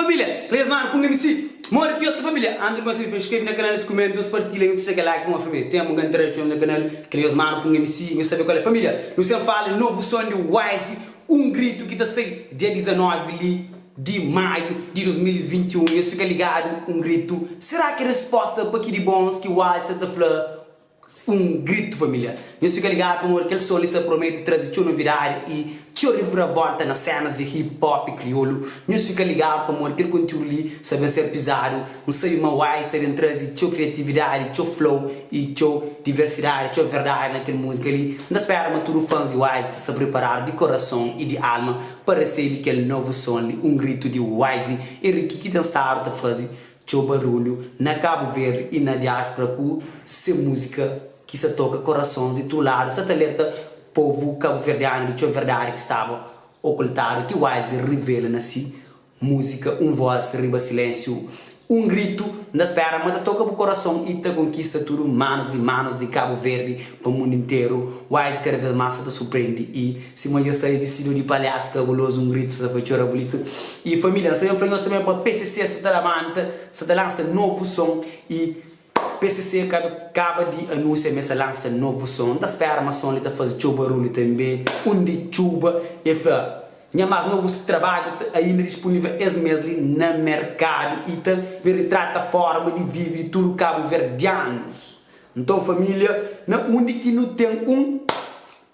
família, Cleias Mano, punga-me sim. Mora aqui essa família. André Gonçalves, inscreve no canal, comenta, partilha, chega lá com a família. Tem um grande trecho no canal, Cleias Mano, punga-me sim. Não sabe qual é a família. Não se fala, novo som de Wise, um grito que está saindo dia 19 de maio de 2021. E fica ligado, um grito. Será que a resposta para aqui de bons que Wise está falando? Um grito, família. Nós fica ligado para aquele solista promete trazer novidade e reviravolta nas cenas de hip hop crioulo. Nós fica ligado para aquele conteúdo ali, sabem ser pisado, não sei uma wise, sabem trazer criatividade, flow e diversidade, verdade naquela música ali. Nós esperamos todos os fãs de Wise se preparar de coração e de alma para receber aquele novo som ali, um grito de Wise. E Ricky que tem estado a fazer barulho na Cabo Verde e na diáspora com essa música que se toca corações e tu lado, se alerta povo cabo-verdiano de verdade que estava ocultado, que Wise revela nessa música, voz riba silêncio, um grito na espera, mas toca o coração e te conquista tudo, manos e manos de Cabo Verde para o mundo inteiro. Wise cada vez mais te surpreende e se eu estou vestido de palhaço cabuloso, um grito, se foi chorar por isso. E família, nós temos também para PCC, se lança novo som e PCC acaba de anunciar que lança novo som. Da espera, mas som ele faz barulho também, de chuva e tinha mais novos trabalhos ainda disponível mesmo no mercado e também retrata a forma de viver tudo cabo-verdianos. Então família, onde que não tem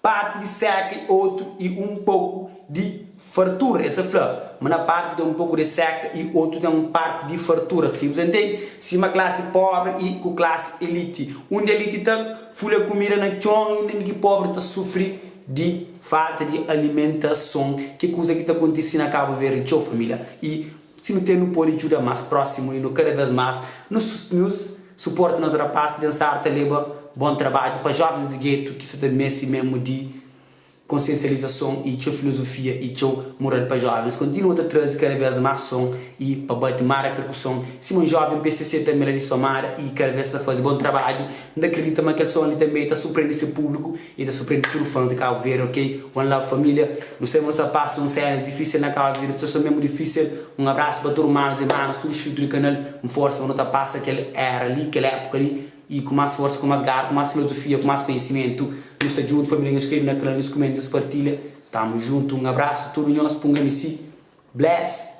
parte de seca e outro e um pouco de fartura, essa flor, mas na parte tem um pouco de seca e outro tem uma parte de fartura, se você entende? Se uma classe pobre e com classe elite, onde a elite está folha comida na chão e que pobre está sofre de falta de alimentação, que coisa que está acontecendo na Cabo Verde, tchau família. E se não tem, não pode ajudar mais próximo e cada vez mais nos suporta nos rapazes que têm estado a levar bom trabalho para jovens de gueto que se tem mesmo de consciencialização e filosofia e moral para jovens. Continua a trazer cada vez mais som e para bater mais repercussão. Se um jovem PCC também ali somar e cada vez está fazendo bom trabalho, não acredita que aquele som ali também está surpreendendo esse público e está surpreendendo todos os fãs de Cabo Verde, ok? One love família, não sei se passa um cenas difícil na Cabo Verde, isso é mesmo difícil. Um abraço para todos os manos e manos, tudo inscrito no canal, força, não está passa aquela era ali, aquela época ali. E com mais força, com mais garra, com mais filosofia, com mais conhecimento. Nos junto, família, inscreve na canal, nos comentários, partilha. Tamo junto, um abraço, tudo nós, punga-me. Bless!